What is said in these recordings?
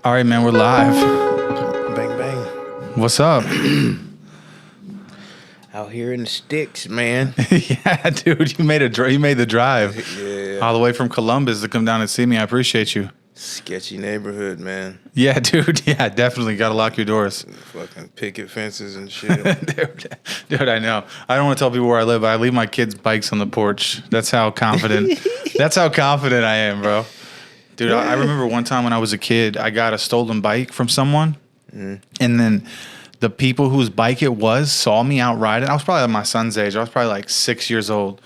All right, man, we're live. Bang, bang. What's up? Out here in the sticks, man. Yeah, dude, you made the drive. Yeah. All the way from Columbus to come down and see me. I appreciate you. Sketchy neighborhood, man. Yeah, dude. Yeah, definitely. Got to lock your doors. Fucking picket fences and shit. Dude, I know. I don't want to tell people where I live, but I leave my kids' bikes on the porch. That's how confident. That's how confident I am, bro. Dude, I remember one time when I was a kid, I got a stolen bike from someone, and then the people whose bike it was saw me out riding. I was probably my son's age. I was probably like 6 years old.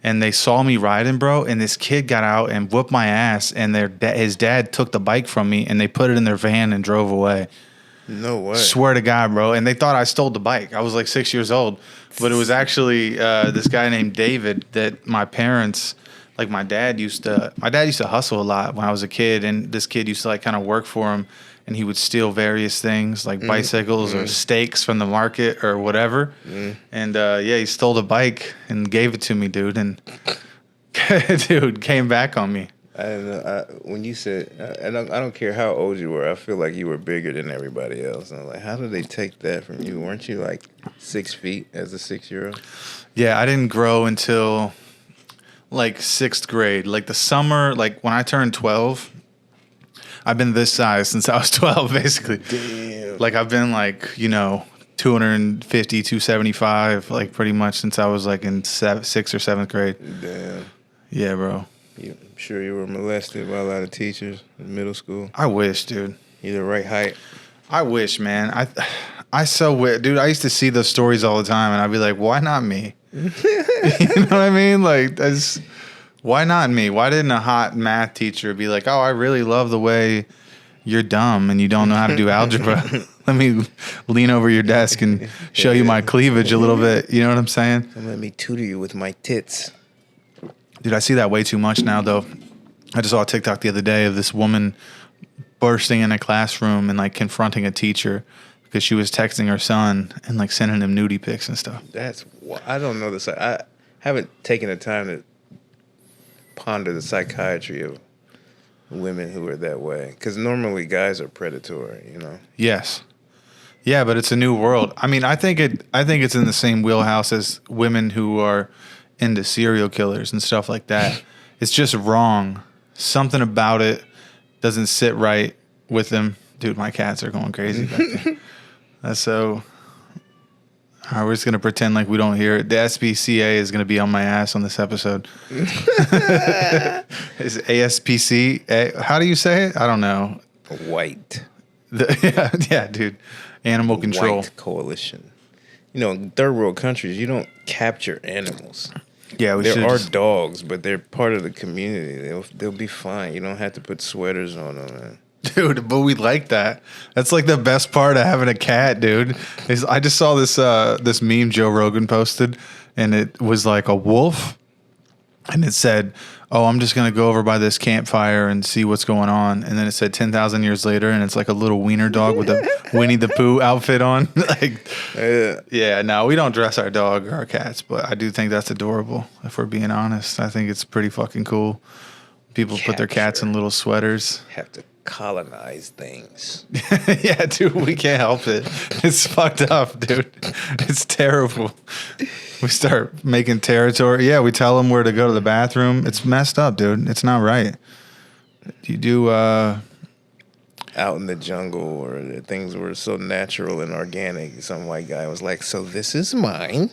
And they saw me riding, bro, and this kid got out and whooped my ass, and his dad took the bike from me, and they put it in their van and drove away. No way. Swear to God, bro. And they thought I stole the bike. I was like 6 years old. But it was actually this guy named David that my parents, like my dad used to hustle a lot when I was a kid, and this kid used to like kind of work for him, and he would steal various things like bicycles or steaks from the market or whatever. And he stole the bike and gave it to me, dude. And dude came back on me. I don't know. When you said, I don't care how old you were, I feel like you were bigger than everybody else. And I'm like, how did they take that from you? Weren't you like 6 feet as a 6-year-old? Yeah, I didn't grow until like 6th grade. Like the summer, like when I turned 12, I've been this size since I was 12, basically. Damn. Like I've been like, 250, 275, like pretty much since I was like in 6th or 7th grade. Damn. Yeah, bro. I'm sure you were molested by a lot of teachers in middle school. I wish, dude. You the right height. I wish, man. I so wish, dude. I used to see those stories all the time, and I'd be like, why not me? You know what I mean? Like, why not me? Why didn't a hot math teacher be like, oh, I really love the way you're dumb and you don't know how to do algebra. Let me lean over your desk and show you my cleavage a little bit. You know what I'm saying? Let me tutor you with my tits. Dude, I see that way too much now, though. I just saw a TikTok the other day of this woman bursting in a classroom and like confronting a teacher because she was texting her son and like sending him nudie pics and stuff. I don't know this. I haven't taken the time to ponder the psychiatry of women who are that way, because normally guys are predatory, Yes. Yeah, but it's a new world. I mean, I think it's in the same wheelhouse as women who are into serial killers and stuff like that. It's just wrong. Something about it doesn't sit right with them. Dude, my cats are going crazy back there. That's so... All right, we're just going to pretend like we don't hear it. The SPCA is going to be on my ass on this episode. Is ASPC? How do you say it? I don't know. White. Yeah, dude. Animal control. White coalition. In third world countries, you don't capture animals. Yeah, there are dogs, but they're part of the community. They'll be fine. You don't have to put sweaters on them, man. Dude, but we like that. That's like the best part of having a cat, dude. I just saw this meme Joe Rogan posted, and it was like a wolf, and it said, "Oh, I'm just gonna go over by this campfire and see what's going on." And then it said 10,000 years later, and it's like a little wiener dog with a Winnie the Pooh outfit on. Yeah, no, we don't dress our dog or our cats, but I do think that's adorable. If we're being honest, I think it's pretty fucking cool. People put their cats in little sweaters. Have to colonize things. Yeah, dude, we can't help it. It's fucked up, dude. It's terrible. We start making territory. Yeah, we tell them where to go to the bathroom. It's messed up, dude. It's not right. You do out in the jungle, or the things were so natural and organic. Some white guy was like, "So this is mine.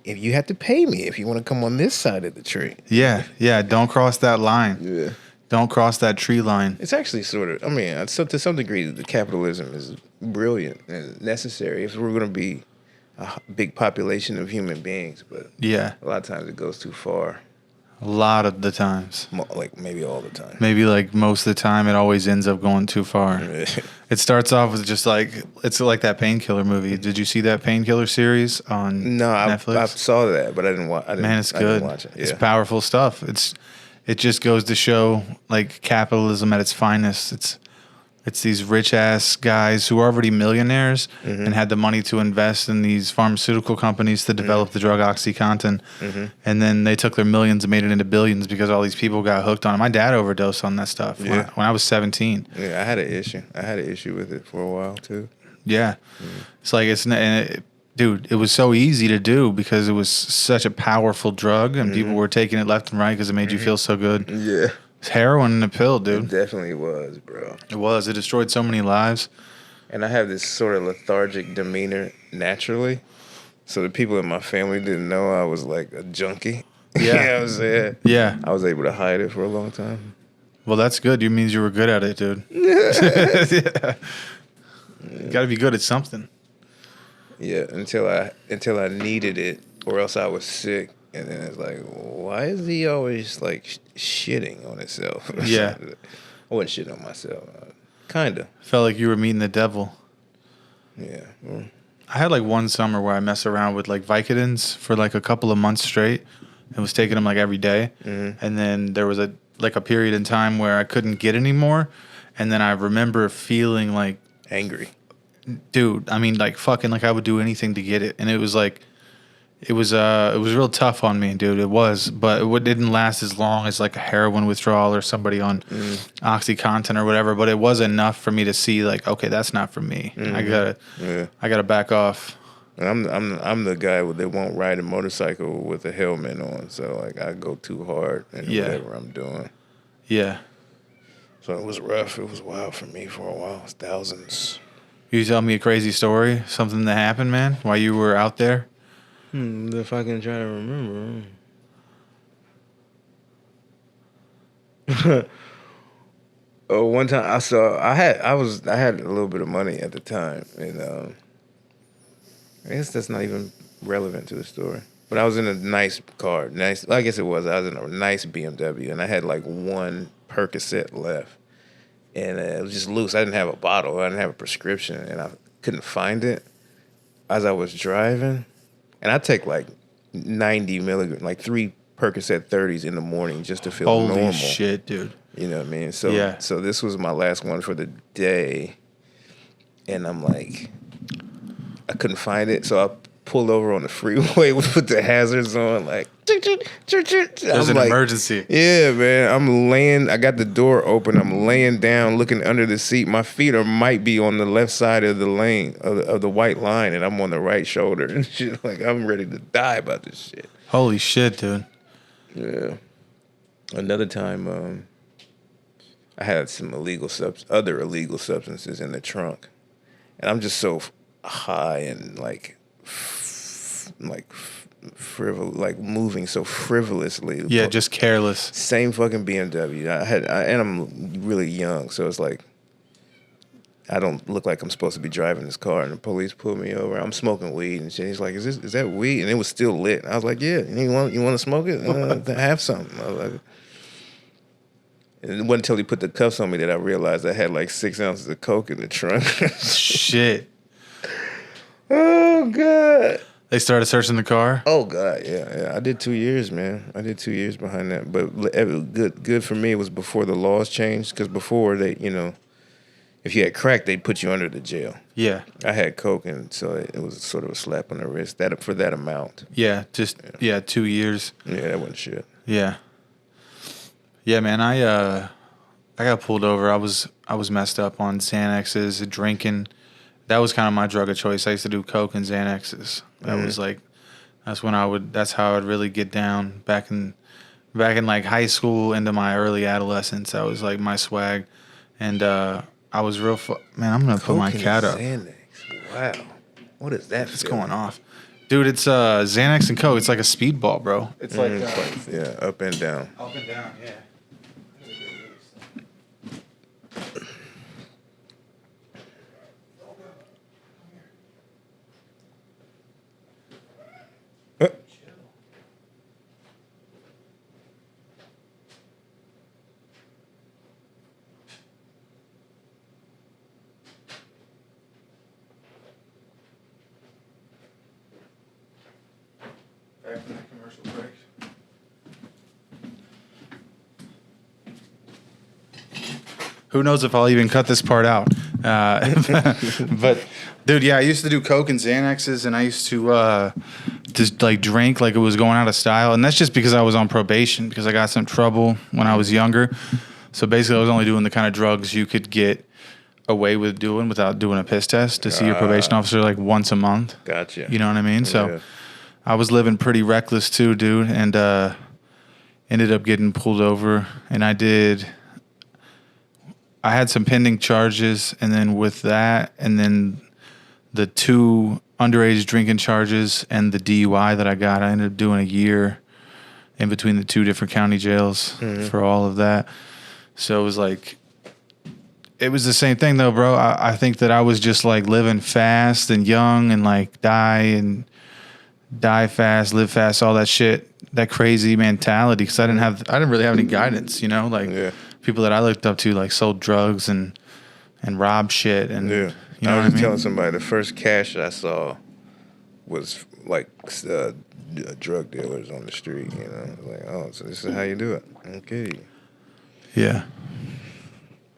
If you have to pay me if you want to come on this side of the tree." Yeah. Don't cross that line. Yeah. Don't cross that tree line. It's actually sort of, to some degree, the capitalism is brilliant and necessary if we're going to be a big population of human beings. But yeah, a lot of times it goes too far. A lot of the times. Like maybe all the time. Maybe like most of the time it always ends up going too far. It starts off with just like, it's like that Painkiller movie. Did you see that Painkiller series on Netflix? I saw that, but I didn't watch it. Man, it's good. I didn't watch it. Yeah. It's powerful stuff. It just goes to show like capitalism at its finest. It's these rich ass guys who are already millionaires and had the money to invest in these pharmaceutical companies to develop the drug OxyContin. And then they took their millions and made it into billions because all these people got hooked on it. My dad overdosed on that stuff when I was 17. Yeah, I had an issue. I had an issue with it for a while too. Yeah. It's like, dude, it was so easy to do because it was such a powerful drug and people were taking it left and right because it made you feel so good. Yeah. It's heroin in a pill, It dude. definitely was, bro. It was. It destroyed so many lives. And I have this sort of lethargic demeanor naturally. So the people in my family didn't know I was like a junkie. Yeah. You know what I'm saying? Yeah. I was able to hide it for a long time. Well, that's good. It means you were good at it, dude. Yeah. You got to be good at something. Yeah, until I needed it, or else I was sick, and then it's like, why is he always like shitting on himself? Yeah. I wasn't shitting on myself, kinda. Felt like you were meeting the devil. Yeah. I had like one summer where I messed around with like Vicodins for like a couple of months straight and was taking them like every day. And then there was a period in time where I couldn't get any more. And then I remember feeling like, Angry. dude, I mean, like fucking, like I would do anything to get it, and it was like, it was real tough on me, dude. It was, but it didn't last as long as like a heroin withdrawal or somebody on OxyContin or whatever. But it was enough for me to see, like, okay, that's not for me. I gotta back off. And I'm the guy that won't ride a motorcycle with a helmet on, so like I go too hard in whatever I'm doing. Yeah. So it was rough. It was wild for me for a while. It was thousands. You tell me a crazy story, something that happened, man, while you were out there. If I can try to remember. Oh, one time I had a little bit of money at the time, and I guess that's not even relevant to the story. But I was in a nice car, I guess it was. I was in a nice BMW, and I had like one Percocet left. And it was just loose. I didn't have a bottle. I didn't have a prescription, and I couldn't find it as I was driving. And I take like 90 milligrams, like 3 Percocet 30s in the morning just to feel normal. Holy shit, dude. You know what I mean? So So this was my last one for the day, and I'm like, I couldn't find it, so I pulled over on the freeway, put the hazards on, like. There's an emergency. Yeah, man. I got the door open. I'm laying down, looking under the seat. My feet might be on the left side of the lane, of the white line, and I'm on the right shoulder and shit. Like, I'm ready to die about this shit. Holy shit, dude. Yeah. Another time, I had some other illegal substances in the trunk. And I'm just so high and like frivolous, like moving so frivolously. Yeah, just careless. Same fucking BMW. And I'm really young, so it's like I don't look like I'm supposed to be driving this car, and the police pulled me over. I'm smoking weed and shit. He's like, "Is that weed?" And it was still lit. I was like, "Yeah, you want to smoke it? Have something." I was like, and it wasn't until he put the cuffs on me that I realized I had like 6 ounces of coke in the trunk. Shit. Oh God. They started searching the car? Oh God, yeah. I did 2 years, man. I did 2 years behind that. But good for me was before the laws changed, because before they, if you had crack, they'd put you under the jail. Yeah. I had coke, and so it was sort of a slap on the wrist for that amount. Yeah, 2 years. Yeah, that wasn't shit. Yeah. Yeah, man, I got pulled over. I was messed up on Xanaxes, drinking. That was kind of my drug of choice. I used to do coke and Xanaxes. That was like, that's how I'd really get down back in like high school into my early adolescence. That was like my swag. And I was real, man, I'm going to put my cat up. Xanax. Wow. What is that? It's going off. Dude, it's Xanax and coke. It's like a speedball, bro. It's like, yeah, up and down. Up and down, yeah. Back from that commercial break. Who knows if I'll even cut this part out? But dude, yeah, I used to do coke and Xanaxes, and I used to just like drink like it was going out of style, and that's just because I was on probation because I got some trouble when I was younger. So basically, I was only doing the kind of drugs you could get away with doing without doing a piss test to see your probation officer like once a month. Gotcha. You know what I mean? So Yeah. I was living pretty reckless too, dude, and ended up getting pulled over, and I had some pending charges, and then with that, and then the 2 underage drinking charges and the DUI that I got, I ended up doing a year in between the 2 different county jails for all of that. So it was like, it was the same thing though, bro. I think that I was just like living fast and young and like die fast, live fast, all that shit, that crazy mentality. Cause I didn't really have any guidance, you know, like people that I looked up to like sold drugs and robbed shit. And you know I was what I mean? telling somebody the first cash I saw was like drug dealers on the street. You know, like, oh, so this is how you do it. Okay. Yeah.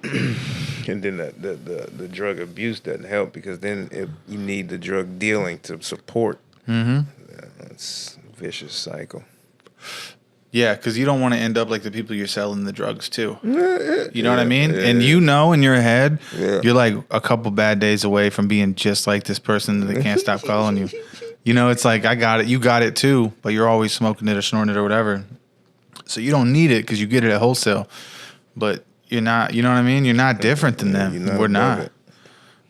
And then the drug abuse doesn't help because then you need the drug dealing to support. Mm-hmm. It's a vicious cycle. Yeah, because you don't want to end up like the people you're selling the drugs to. You know what I mean? And you know in your head, you're like a couple bad days away from being just like this person that they can't stop calling you. You know, it's like, I got it, you got it too, but you're always smoking it or snorting it or whatever. So you don't need it because you get it at wholesale. But you're not, you know what I mean? You're not different than them. We're not.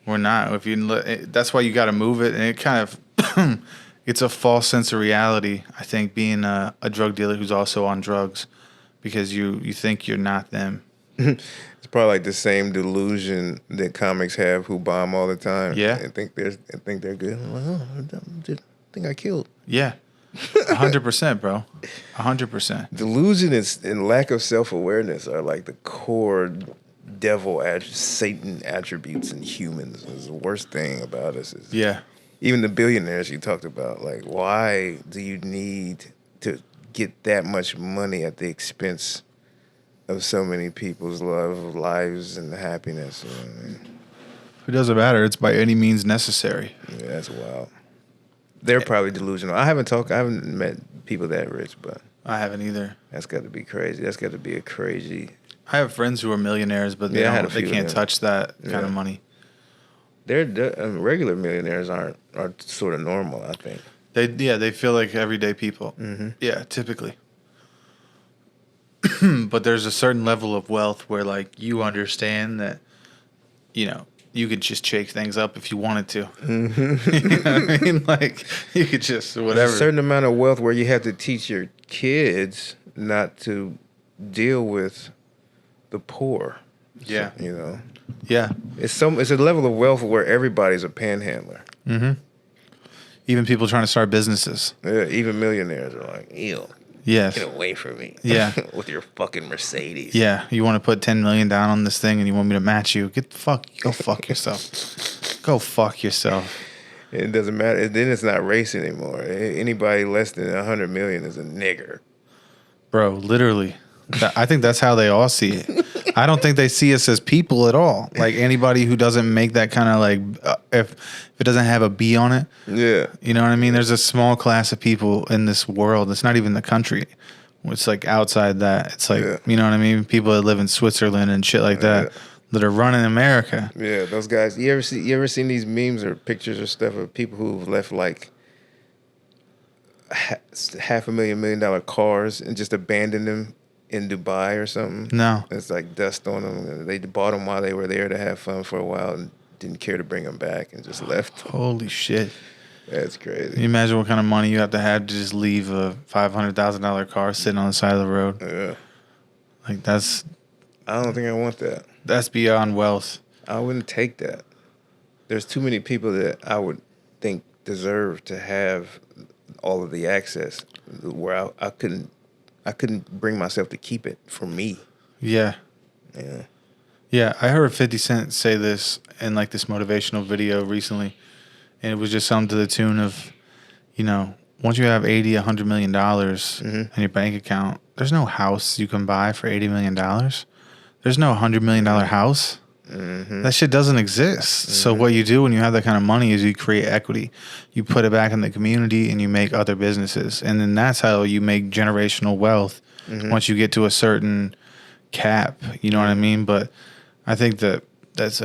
We're not. If you, that's why you got to move it. And it kind of, it's a false sense of reality, I think, being a drug dealer who's also on drugs, because you think you're not them. It's probably like the same delusion that comics have who bomb all the time. Yeah. And think they're good. I'm like, oh, I think I killed. Yeah. 100%, bro. 100%. Delusion and lack of self-awareness are like the core Satan attributes in humans. It's the worst thing about us. Is even the billionaires you talked about, like, why do you need to get that much money at the expense of so many people's lives and happiness? You know what I mean? It doesn't matter. It's by any means necessary. Yeah, that's wild. They're probably delusional. I haven't met people that rich, but I haven't either. That's got to be crazy. That's got to be a crazy. I have friends who are millionaires, but they can't touch that kind of money. They're regular millionaires are sort of normal, I think. They feel like everyday people. Mm-hmm. Yeah, typically. But there's a certain level of wealth where like you understand that, you know, you could just shake things up if you wanted to. Mm-hmm. You know what I mean? Like, you could just whatever. There's a certain amount of wealth where you have to teach your kids not to deal with the poor. Yeah. So, you know. Yeah. It's a level of wealth where everybody's a panhandler. Mm-hmm. Even people trying to start businesses. Yeah, even millionaires are like, ew. Yes. Get away from me. Yeah. With your fucking Mercedes. Yeah. You want to put $10 million down on this thing and you want me to match you? Go fuck yourself. Go fuck yourself. It doesn't matter. Then it's not race anymore. Anybody less than 100 million is a nigger. Bro, literally. I think that's how they all see it. I don't think they see us as people at all. Like anybody who doesn't make that kind of like, if it doesn't have a B on it. Yeah. You know what I mean? There's a small class of people in this world. It's not even the country. It's like outside that. It's like, you know what I mean? People that live in Switzerland and shit like that that are running America. Yeah, those guys. You ever seen these memes or pictures or stuff of people who've left like $500,000 $1 million cars and just abandoned them in Dubai or something? No. It's like dust on them. They bought them while they were there to have fun for a while and didn't care to bring them back and just left. Holy shit. That's crazy. Can you imagine what kind of money you have to just leave a $500,000 car sitting on the side of the road? Yeah. Like that's... I don't think I want that. That's beyond wealth. I wouldn't take that. There's too many people that I would think deserve to have all of the access where I couldn't bring myself to keep it for me. Yeah. Yeah. Yeah, I heard 50 Cent say this in like this motivational video recently, and it was just something to the tune of, you know, once you have $100 million in your bank account, there's no house you can buy for $80 million. There's no $100 million house. That shit doesn't exist. So what you do when you have that kind of money is you create equity. You put it back in the community and you make other businesses. And then that's how you make generational wealth once you get to a certain cap. You know what I mean? But I think I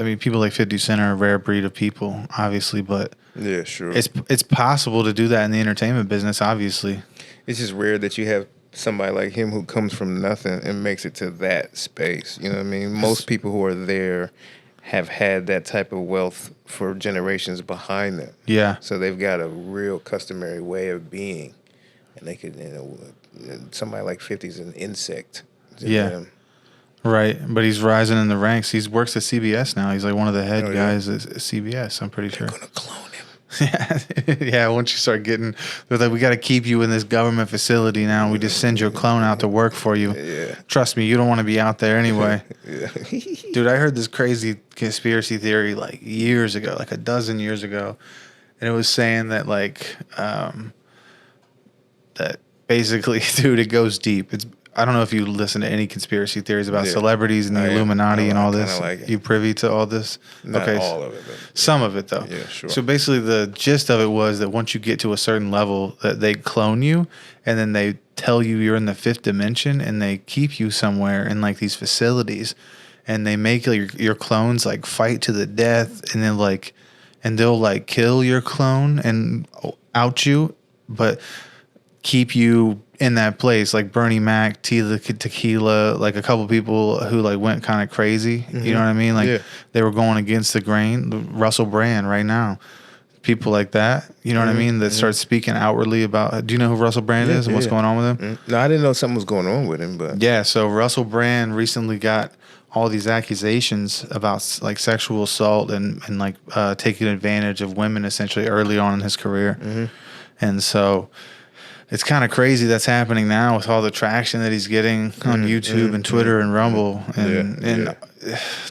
mean, people like 50 Cent are a rare breed of people, obviously, but yeah, sure. It's possible to do that in the entertainment business, obviously. It's just rare that you have somebody like him who comes from nothing and makes it to that space. You know what I mean? Most people who are there have had that type of wealth for generations behind them. Yeah. So they've got a real customary way of being. And they could, somebody like 50 is an insect to them. Right. But he's rising in the ranks. He works at CBS now. He's like one of the head guys at CBS, I'm pretty sure. They're going to clone him. Yeah, once you start getting, they're like, we got to keep you in this government facility now. We just send your clone out to work for you. Yeah. Trust me, you don't want to be out there anyway. Yeah. Dude, I heard this crazy conspiracy theory like years ago, like a dozen years ago. And it was saying that like, that basically, dude, it goes deep. I don't know if you listen to any conspiracy theories about celebrities and the Illuminati and all this. Like you privy to all this? Not all of it. But some of it, though. Yeah, sure. So basically the gist of it was that once you get to a certain level, that they clone you and then they tell you you're in the fifth dimension and they keep you somewhere in like these facilities and they make your clones like fight to the death and then like, and they'll like kill your clone and out you, but keep you in that place, like Bernie Mac, Tequila, like a couple people who like went kind of crazy. You know what I mean? Like they were going against the grain. Russell Brand right now, people like that. You know what I mean? That start speaking outwardly about. Do you know who Russell Brand is and what's going on with him? No, I didn't know something was going on with him, but yeah. So Russell Brand recently got all these accusations about like sexual assault and like taking advantage of women essentially early on in his career, and so. It's kind of crazy that's happening now with all the traction that he's getting on YouTube and Twitter and Rumble. And I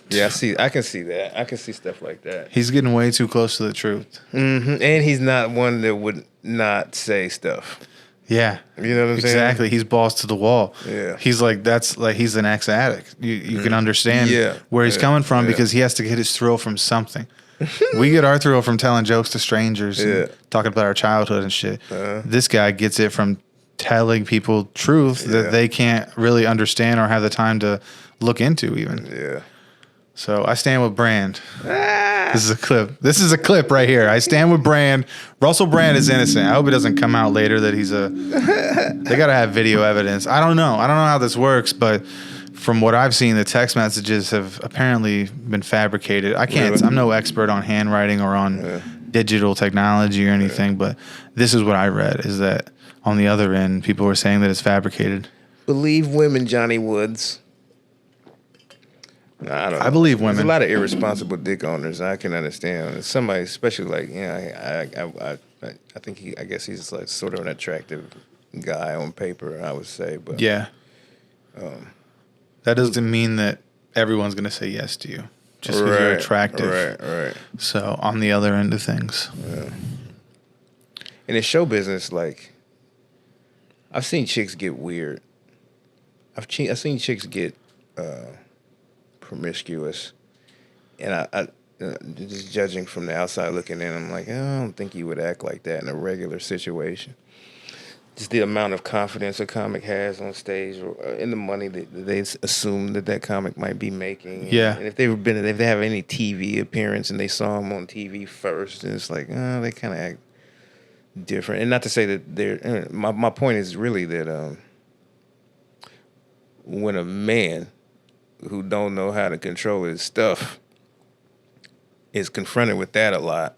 can see that. I can see stuff like that. He's getting way too close to the truth. And he's not one that would not say stuff. Yeah. You know what I'm saying? Exactly. He's balls to the wall. Yeah. He's like, that's like, he's an ex-addict. You can understand where he's coming from because he has to get his thrill from something. We get our thrill from telling jokes to strangers and talking about our childhood and shit. This guy gets it from telling people truth that they can't really understand or have the time to look into even. Yeah. So I stand with Brand. This is a clip. This is a clip right here. I stand with Brand. Russell Brand is innocent. I hope it doesn't come out later that he's they got to have video evidence. I don't know. I don't know how this works, but from what I've seen, the text messages have apparently been fabricated. I can't. Really? I'm no expert on handwriting or on digital technology or anything, but this is what I read: is that on the other end, people were saying that it's fabricated. Believe women, Johnny Woods. No, I don't know. I believe women. There's a lot of irresponsible dick owners. I can understand. Somebody, especially like, I think I guess he's like sort of an attractive guy on paper, I would say, but yeah. That doesn't mean that everyone's going to say yes to you just because you're attractive. Right. So on the other end of things. Yeah. And in show business, like, I've seen chicks get weird. I've seen chicks get promiscuous. And I just judging from the outside looking in, I'm like, I don't think you would act like that in a regular situation. Just the amount of confidence a comic has on stage, or in the money that they assume that comic might be making. Yeah. And if they have any TV appearance and they saw him on TV first, and it's like, they kind of act different. And not to say that they're. My point is really that when a man who don't know how to control his stuff is confronted with that a lot,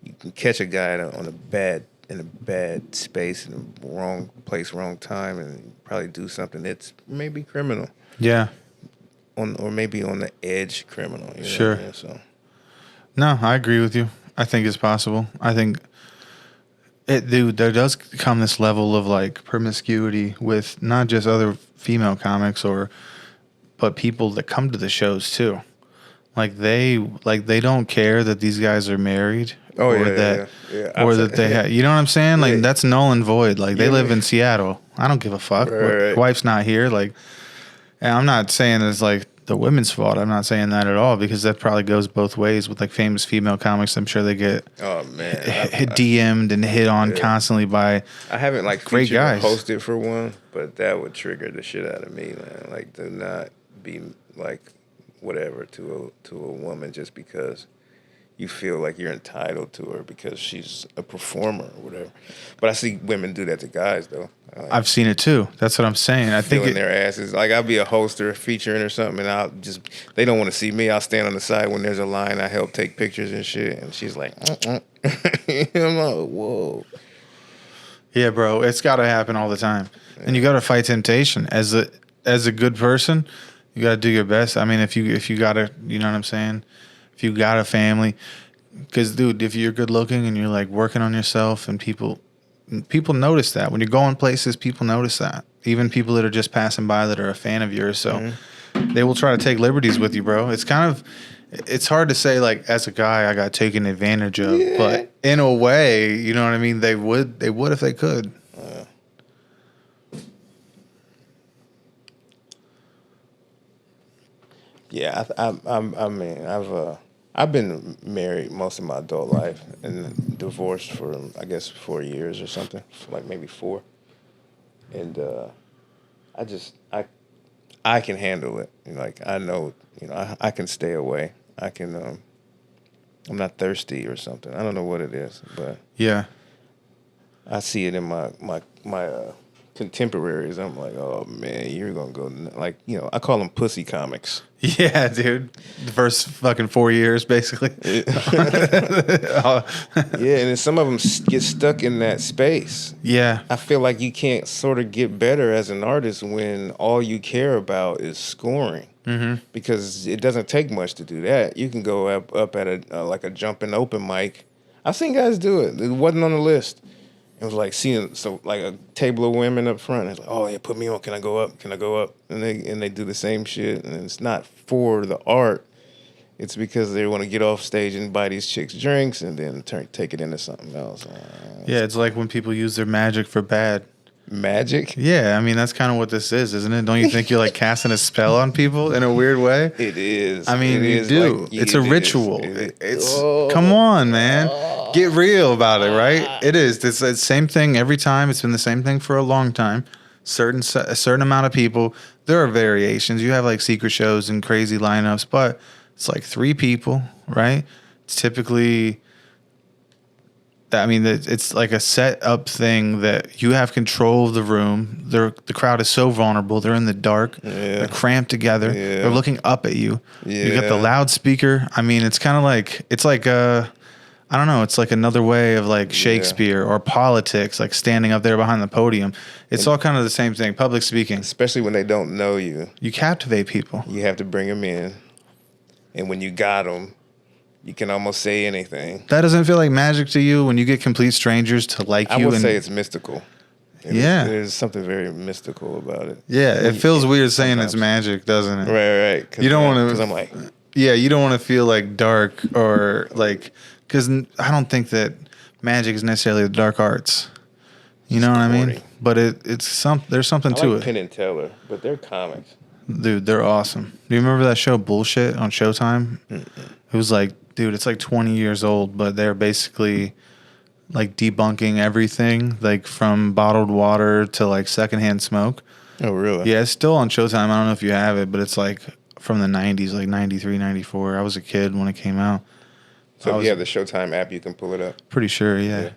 you can catch a guy in a bad space, in the wrong place, wrong time, and probably do something that's maybe criminal. Yeah. Or maybe on the edge criminal. You know sure. What I mean? So. No, I agree with you. I think it's possible. I think there does come this level of like promiscuity with not just other female comics but people that come to the shows too. Like they don't care that these guys are married. Oh, or that they have, you know what I'm saying? Like that's null and void. Like they live in Seattle. I don't give a fuck. Right. Wife's not here. Like, and I'm not saying it's like the women's fault. I'm not saying that at all because that probably goes both ways with like famous female comics. I'm sure they get DM'd and hit on constantly by I haven't like great featured guys. or hosted for one, but that would trigger the shit out of me, man. Like to not be like whatever to a woman just because you feel like you're entitled to her because she's a performer or whatever. But I see women do that to guys though. Like, I've seen it too. That's what I'm saying. I think their asses. Like I'll be a host or featuring or something, and I'll just they don't want to see me. I'll stand on the side when there's a line. I help take pictures and shit, and she's like, I'm like, whoa. Yeah, bro, it's got to happen all the time, and you got to fight temptation as a good person. You got to do your best. I mean, if you got to, you know what I'm saying. If you got a family, because dude, if you're good looking and you're like working on yourself, and people notice that when you're going places, people notice that. Even people that are just passing by that are a fan of yours, so they will try to take liberties with you, bro. It's hard to say like as a guy I got taken advantage of, but in a way, you know what I mean. They would if they could. Yeah, I mean, I've been married most of my adult life and divorced for I guess 4 years or something, like maybe 4. And I can handle it. Like I know, I can stay away. I can. I'm not thirsty or something. I don't know what it is, but Yeah. I see it in my contemporaries. I'm like, oh man, you're gonna go like I call them pussy comics. Yeah, dude. The first fucking 4 years, basically. Yeah, and then some of them get stuck in that space. Yeah. I feel like you can't sort of get better as an artist when all you care about is scoring. Mm-hmm. Because it doesn't take much to do that. You can go up at a jumping open mic. I've seen guys do it. It wasn't on the list. It was like seeing like a table of women up front. It's like, oh yeah, put me on. Can I go up? Can I go up? And they do the same shit. And it's not for the art. It's because they want to get off stage and buy these chicks drinks and then take it into something else. Yeah, it's like when people use their magic for bad. Magic? Yeah, I mean that's kind of what this is, isn't it? Don't you think you're like casting a spell on people in a weird way? It is. I mean, you do. Like, it's a ritual. It's come on, man. Get real about it, right? It is. It's the same thing every time. It's been the same thing for a long time. A certain amount of people. There are variations. You have like secret shows and crazy lineups, but it's like 3 people, right? It's typically. I mean, it's like a set up thing that you have control of the room. The crowd is so vulnerable. They're in the dark. Yeah. They're cramped together. Yeah. They're looking up at you. Yeah. You got the loudspeaker. I mean, it's kind of like, it's like I don't know. It's like another way of like Shakespeare or politics, like standing up there behind the podium. It's all kind of the same thing. Public speaking. Especially when they don't know you. You captivate people. You have to bring them in. And when you got them, you can almost say anything. That doesn't feel like magic to you when you get complete strangers to like you? I would say it's mystical. There's something very mystical about it. Yeah, it feels weird saying it's magic, doesn't it? Right. You don't want to. Because I'm like. Yeah, you don't want to feel like dark or like. Because I don't think that magic is necessarily the dark arts. You know what I mean? But there's something to it. Penn and Teller, but they're comics. Dude, they're awesome. Do you remember that show Bullshit on Showtime? It was like, dude, it's like 20 years old, but they're basically like debunking everything, like from bottled water to like secondhand smoke. Oh, really? Yeah, it's still on Showtime. I don't know if you have it, but it's like from the 90s, like 93, 94. I was a kid when it came out. So if you have the Showtime app, you can pull it up? Pretty sure, yeah.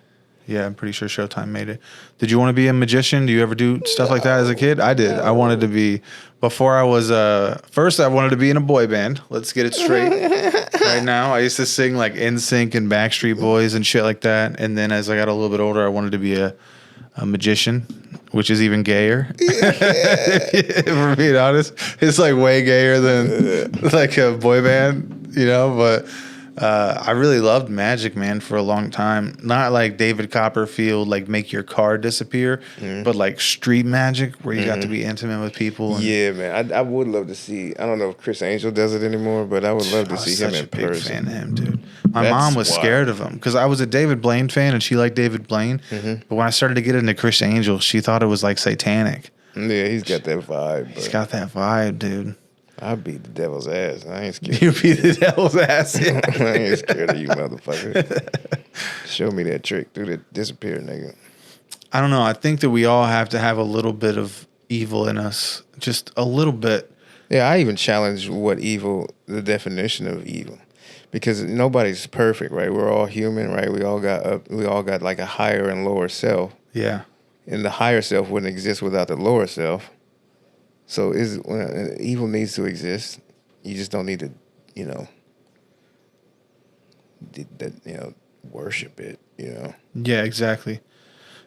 Yeah, I'm pretty sure Showtime made it. Did you want to be a magician? Do you ever do stuff like that as a kid? I did. I wanted to be, before I was, first I wanted to be in a boy band. Let's get it straight. Right now, I used to sing like NSYNC and Backstreet Boys and shit like that. And then as I got a little bit older, I wanted to be a magician, which is even gayer. If we're being honest, it's like way gayer than like a boy band, but... I really loved magic, man, for a long time. Not like David Copperfield, like make your car disappear, but like street magic where you got to be intimate with people. And yeah, man. I would love to see. I don't know if Chris Angel does it anymore, but I would love to see him in person. I was such a big fan of him, dude. My mom was scared of him because I was a David Blaine fan and she liked David Blaine. But when I started to get into Chris Angel, she thought it was like satanic. Yeah, he's got that vibe. He's got that vibe, dude. I beat the devil's ass. I ain't scared. You beat the devil's ass. Yeah. I ain't scared of you, motherfucker. Show me that trick. Do that disappear, nigga. I don't know. I think that we all have to have a little bit of evil in us, just a little bit. Yeah, I even challenge the definition of evil, because nobody's perfect, right? We're all human, right? We all got like a higher and lower self, Yeah. and the higher self wouldn't exist without the lower self. So evil needs to exist. You just don't need to, worship it. Yeah, exactly.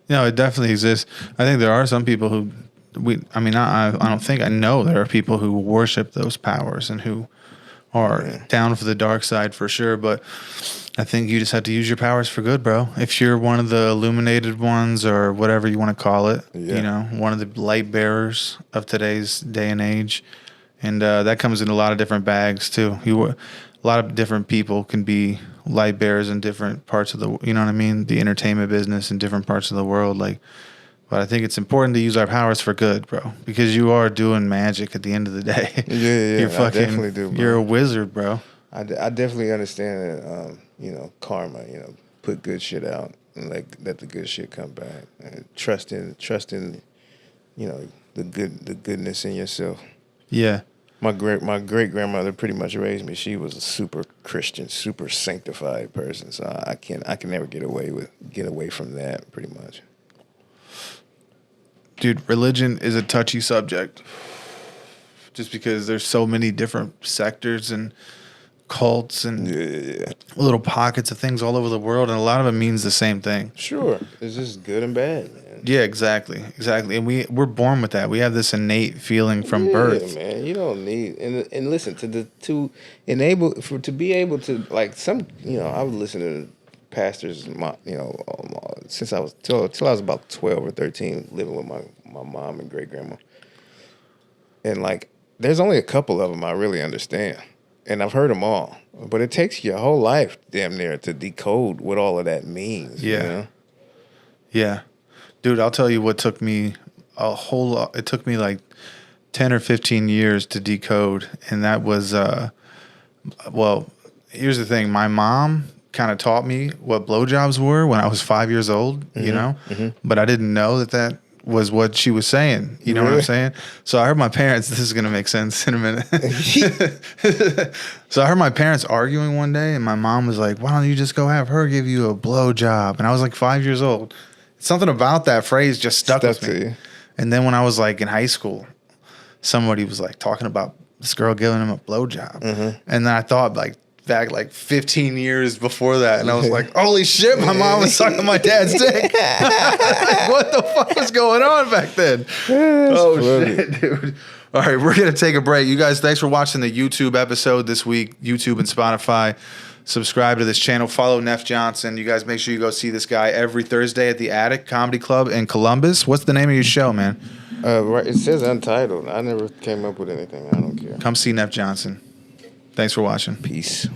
It definitely exists. I think there are some people who I don't think I know there are people who worship those powers and who are down for the dark side for sure. But I think you just have to use your powers for good, bro. If you're one of the illuminated ones or whatever you want to call it, one of the light bearers of today's day and age. And that comes in a lot of different bags too. A lot of different people can be light bearers in different parts of the, you know what I mean? The entertainment business in different parts of the world. But I think it's important to use our powers for good, bro, because you are doing magic at the end of the day. Yeah, I definitely do, bro. You're a wizard, bro. I definitely understand that, karma, put good shit out and let the good shit come back, and trust in, the goodness in yourself. Yeah. My great grandmother pretty much raised me. She was a super Christian, super sanctified person. So I can never get away from that pretty much. Dude, religion is a touchy subject just because there's so many different sectors and cults and little pockets of things all over the world, and a lot of it means the same thing. Sure. It's just good and bad, man. Yeah, exactly. And we're born with that. We have this innate feeling from birth. Yeah, man. You don't need and listen to to be able to like some I would listen to pastors since I was till I was about 12 or 13, living with my mom and great grandma. And like there's only a couple of them I really understand. And I've heard them all. But it takes your whole life damn near to decode what all of that means. Yeah. Yeah. Dude, I'll tell you what took me a whole lot. It took me like 10 or 15 years to decode. And that was, here's the thing. My mom kind of taught me what blowjobs were when I was 5 years old, but I didn't know that was what she was saying. You know what I'm saying? So I heard my parents, this is going to make sense in a minute. So I heard my parents arguing one day, and my mom was like, why don't you just go have her give you a blowjob? And I was like 5 years old. Something about that phrase just stuck with me. You. And then when I was like in high school, somebody was like talking about this girl giving him a blowjob. And then I thought back like 15 years before that, and I was like, holy shit, my mom was sucking my dad's dick. What the fuck was going on back then? Shit, dude. All right, we're going to take a break. You guys, thanks for watching the YouTube episode this week, YouTube and Spotify. Subscribe to this channel. Follow Neff Johnson. You guys make sure you go see this guy every Thursday at the Attic Comedy Club in Columbus. What's the name of your show, man? Right, it says Untitled. I never came up with anything. I don't care. Come see Neff Johnson. Thanks for watching. Peace.